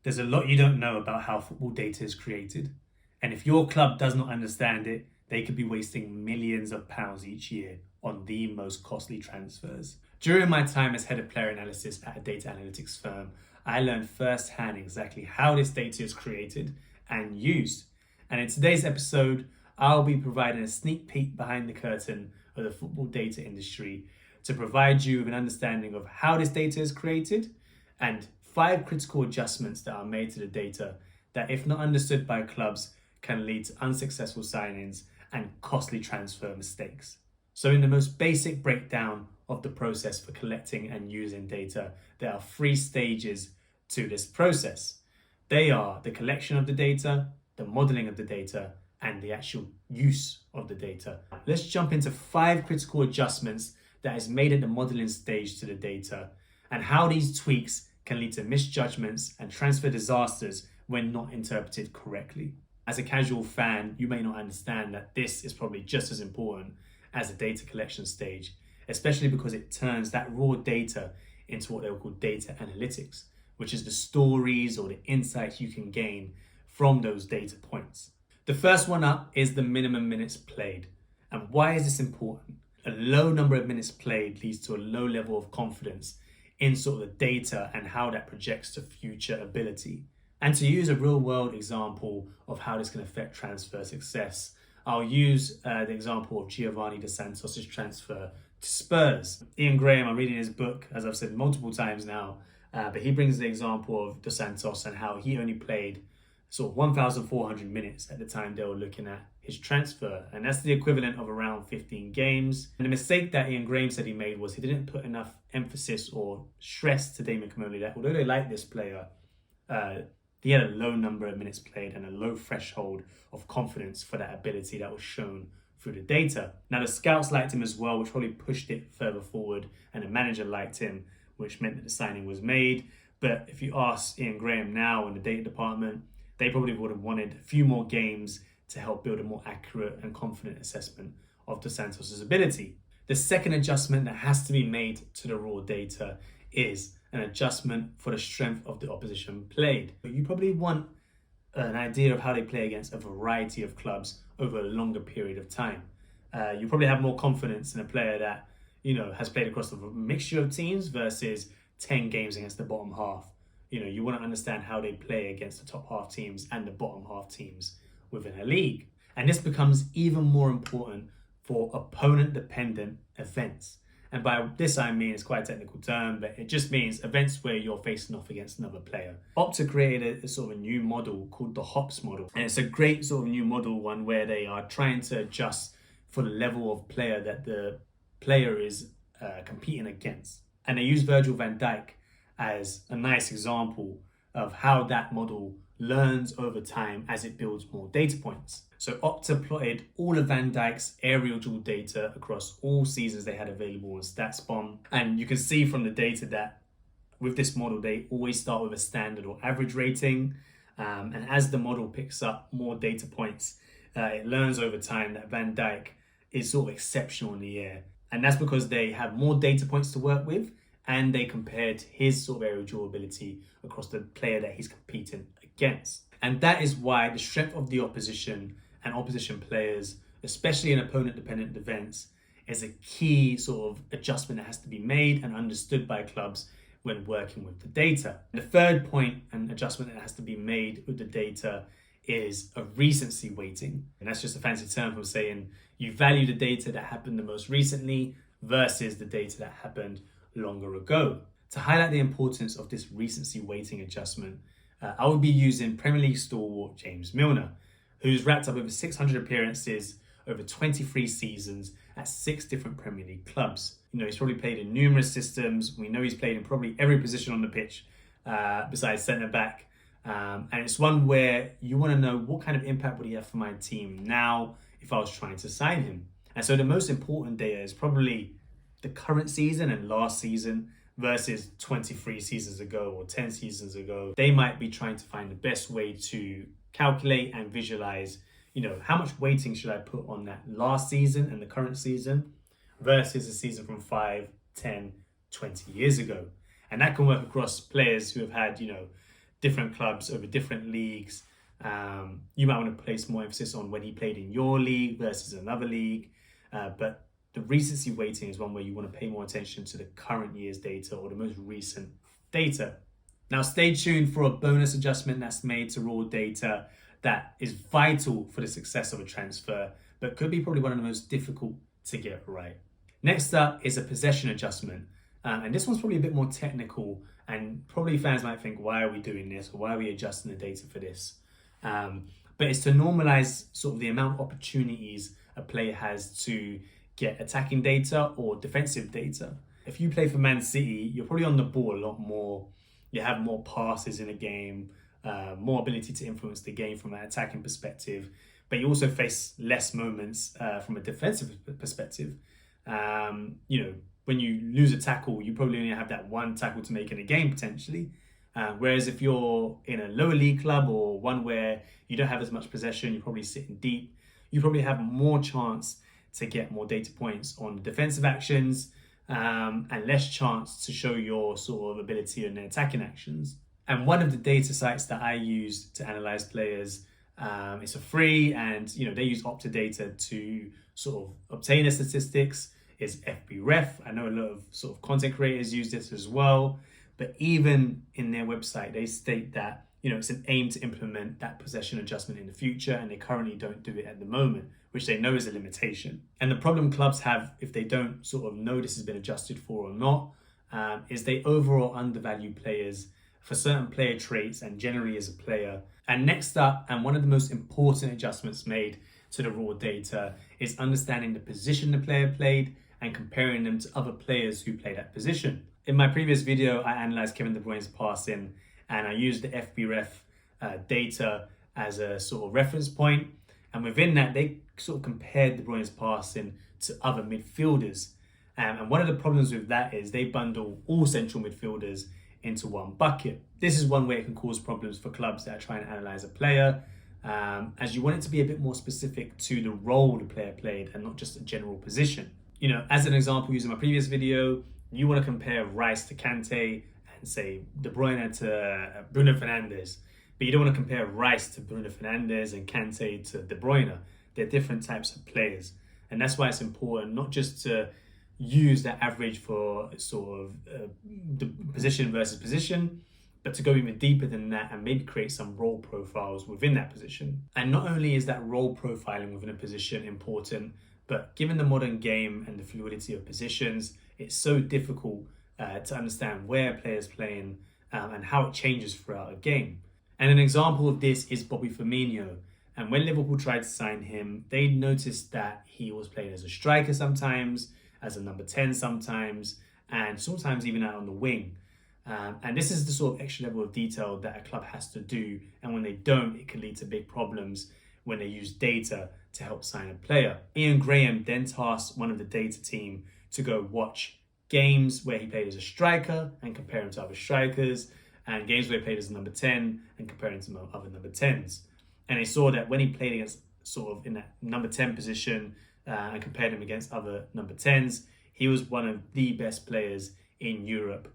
There's a lot you don't know about how football data is created. And if your club does not understand it, they could be wasting millions of pounds each year on the most costly transfers. During my time as head of player analysis at a data analytics firm, I learned firsthand exactly how this data is created and used. And in today's episode, I'll be providing a sneak peek behind the curtain of the football data industry to provide you with an understanding of how this data is created and 5 critical adjustments that are made to the data that, if not understood by clubs, can lead to unsuccessful signings and costly transfer mistakes. So in the most basic breakdown of the process for collecting and using data, there are 3 stages to this process. They are the collection of the data, the modeling of the data, and the actual use of the data. Let's jump into 5 critical adjustments that is made at the modeling stage to the data, and how these tweaks can lead to misjudgments and transfer disasters when not interpreted correctly. As a casual fan, you may not understand that this is probably just as important as the data collection stage, especially because it turns that raw data into what they will call data analytics, which is the stories or the insights you can gain from those data points. The first one up is the minimum minutes played. And why is this important? A low number of minutes played leads to a low level of confidence in sort of the data and how that projects to future ability. And to use a real world example of how this can affect transfer success, I'll use the example of Giovanni Dos Santos' transfer to Spurs. Ian Graham, I'm reading his book, as I've said multiple times now, but he brings the example of Dos Santos and how he only played sort of 1,400 minutes at the time they were looking at his transfer. And that's the equivalent of around 15 games. And the mistake that Ian Graham said he made was he didn't put enough emphasis or stress to Damon Comolli that although they liked this player, he had a low number of minutes played and a low threshold of confidence for that ability that was shown through the data. Now, the scouts liked him as well, which probably pushed it further forward, and the manager liked him, which meant that the signing was made. But if you ask Ian Graham now in the data department, they probably would have wanted a few more games to help build a more accurate and confident assessment of Dos Santos' ability. The second adjustment that has to be made to the raw data is an adjustment for the strength of the opposition played. You probably want an idea of how they play against a variety of clubs over a longer period of time. You probably have more confidence in a player that has played across a mixture of teams versus 10 games against the bottom half. You want to understand how they play against the top half teams and the bottom half teams within a league. And this becomes even more important for opponent-dependent events. And by this I mean, it's quite a technical term, but it just means events where you're facing off against another player. Opta created a sort of a new model called the Halves model. And it's a great sort of new model, one where they are trying to adjust for the level of player that the player is competing against. And they use Virgil van Dijk as a nice example of how that model learns over time as it builds more data points. So Opta plotted all of Van Dijk's aerial duel data across all seasons they had available on StatsBomb. And you can see from the data that with this model, they always start with a standard or average rating. And as the model picks up more data points, it learns over time that Van Dijk is sort of exceptional in the air. And that's because they have more data points to work with, and they compared his sort of aerial duel ability across the player that he's competing against. And that is why the strength of the opposition and opposition players, especially in opponent-dependent events, is a key sort of adjustment that has to be made and understood by clubs when working with the data. The third point and adjustment that has to be made with the data is a recency weighting. And that's just a fancy term for saying you value the data that happened the most recently versus the data that happened longer ago. To highlight the importance of this recency weighting adjustment, I will be using Premier League stalwart James Milner, who's racked up over 600 appearances over 23 seasons at 6 different Premier League clubs. He's probably played in numerous systems. We know he's played in probably every position on the pitch besides centre-back. And it's one where you want to know what kind of impact would he have for my team now if I was trying to sign him. And so the most important data is probably the current season and last season versus 23 seasons ago or 10 seasons ago. They might be trying to find the best way to calculate and visualize, how much weighting should I put on that last season and the current season versus a season from 5, 10, 20 years ago. And that can work across players who have had, different clubs over different leagues. You might want to place more emphasis on when he played in your league versus another league. But the recency weighting is one where you want to pay more attention to the current year's data or the most recent data. Now, stay tuned for a bonus adjustment that's made to raw data that is vital for the success of a transfer, but could be probably one of the most difficult to get right. Next up is a possession adjustment. And this one's probably a bit more technical, and probably fans might think, why are we doing this? Or why are we adjusting the data for this? But it's to normalize sort of the amount of opportunities a player has to get attacking data or defensive data. If you play for Man City, you're probably on the ball a lot more. You have more passes in a game, more ability to influence the game from an attacking perspective, but you also face less moments from a defensive perspective. When you lose a tackle, you probably only have that one tackle to make in a game potentially. Whereas if you're in a lower league club or one where you don't have as much possession, you're probably sitting deep, you probably have more chance to get more data points on defensive actions and less chance to show your sort of ability in attacking actions. And one of the data sites that I use to analyze players, it's a free, and they use Opta data to sort of obtain the statistics, is FBref. I know a lot of sort of content creators use this as well, but even in their website, they state that it's an aim to implement that possession adjustment in the future, and they currently don't do it at the moment, which they know is a limitation. And the problem clubs have, if they don't sort of know this has been adjusted for or not, is they over or undervalue players for certain player traits and generally as a player. And next up, and one of the most important adjustments made to the raw data, is understanding the position the player played and comparing them to other players who play that position. In my previous video, I analyzed Kevin De Bruyne's passing, and I used the FBref data as a sort of reference point. And within that, they sort of compared De Bruyne's passing to other midfielders. And one of the problems with that is they bundle all central midfielders into one bucket. This is one way it can cause problems for clubs that are trying to analyze a player, as you want it to be a bit more specific to the role the player played and not just a general position. As an example, using my previous video, you want to compare Rice to Kante and say De Bruyne to Bruno Fernandes, but you don't want to compare Rice to Bruno Fernandes and Kante to De Bruyne. They're different types of players, and that's why it's important not just to use that average for sort of the position versus position, but to go even deeper than that and maybe create some role profiles within that position. And not only is that role profiling within a position important, but given the modern game and the fluidity of positions, it's so difficult to understand where a player's playing and how it changes throughout a game. And an example of this is Bobby Firmino. And when Liverpool tried to sign him, they noticed that he was playing as a striker sometimes, as a number 10 sometimes, and sometimes even out on the wing. And this is the sort of extra level of detail that a club has to do. And when they don't, it can lead to big problems when they use data to help sign a player. Ian Graham then tasked one of the data team to go watch games where he played as a striker and compare him to other strikers, and games where he played as a number 10 and compare him to other number 10s. And they saw that when he played against sort of in that number 10 position and compared him against other number 10s, he was one of the best players in Europe.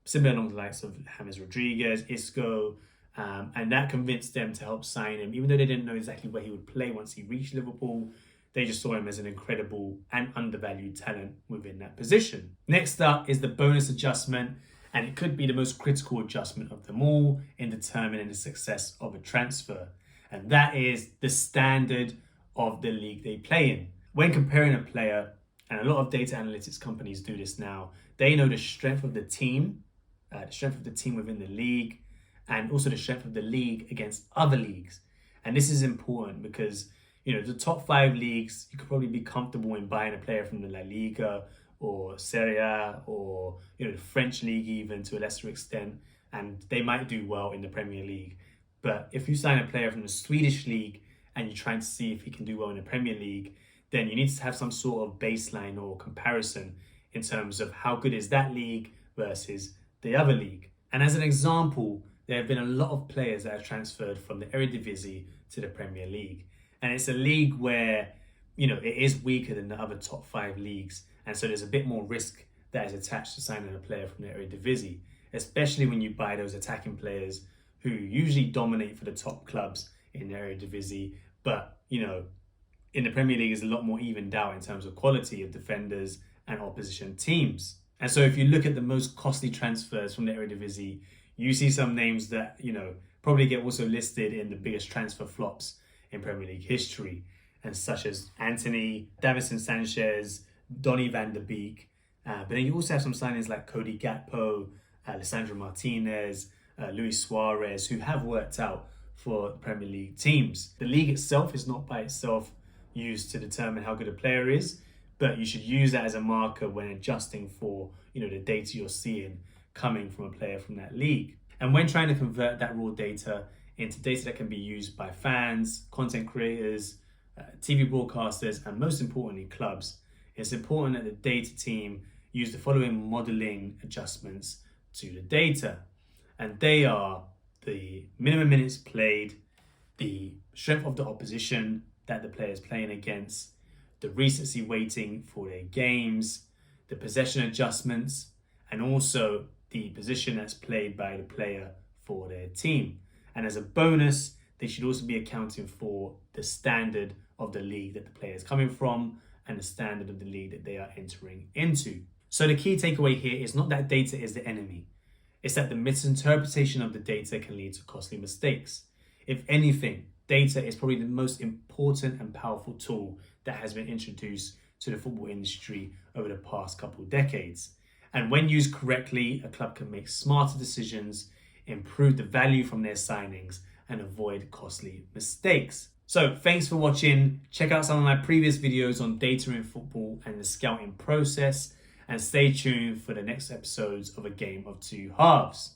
Similar along the likes of James Rodriguez, Isco, and that convinced them to help sign him, even though they didn't know exactly where he would play once he reached Liverpool. They just saw him as an incredible and undervalued talent within that position. Next up is the bonus adjustment, and it could be the most critical adjustment of them all in determining the success of a transfer. And that is the standard of the league they play in. When comparing a player, and a lot of data analytics companies do this now, they know the strength of the team within the league, and also the strength of the league against other leagues. And this is important because, the top 5 leagues, you could probably be comfortable in buying a player from the La Liga or Serie A or, the French league even to a lesser extent, and they might do well in the Premier League. But if you sign a player from the Swedish league and you're trying to see if he can do well in the Premier League, then you need to have some sort of baseline or comparison in terms of how good is that league versus the other league. And as an example, there have been a lot of players that have transferred from the Eredivisie to the Premier League. And it's a league where, it is weaker than the other top 5 leagues. And so there's a bit more risk that is attached to signing a player from the Eredivisie, especially when you buy those attacking players who usually dominate for the top clubs in the Eredivisie. But, in the Premier League is a lot more evened out in terms of quality of defenders and opposition teams. And so if you look at the most costly transfers from the Eredivisie, you see some names that, probably get also listed in the biggest transfer flops in Premier League history, and such as Anthony, Davinson Sanchez, Donny van der Beek. But then you also have some signings like Cody Gakpo, Alessandro Martinez, Luis Suarez, who have worked out for the Premier League teams. The league itself is not by itself used to determine how good a player is, but you should use that as a marker when adjusting for, the data you're seeing coming from a player from that league. And when trying to convert that raw data into data that can be used by fans, content creators, TV broadcasters, and most importantly, clubs, it's important that the data team use the following modeling adjustments to the data. And they are the minimum minutes played, the strength of the opposition that the player is playing against, the recency weighting for their games, the possession adjustments, and also the position that's played by the player for their team. And as a bonus, they should also be accounting for the standard of the league that the player is coming from and the standard of the league that they are entering into. So the key takeaway here is not that data is the enemy. It's that the misinterpretation of the data can lead to costly mistakes. If anything, data is probably the most important and powerful tool that has been introduced to the football industry over the past couple of decades. And when used correctly, a club can make smarter decisions, improve the value from their signings, and avoid costly mistakes. So thanks for watching. Check out some of my previous videos on data in football and the scouting process, and stay tuned for the next episodes of A Game of Two Halves.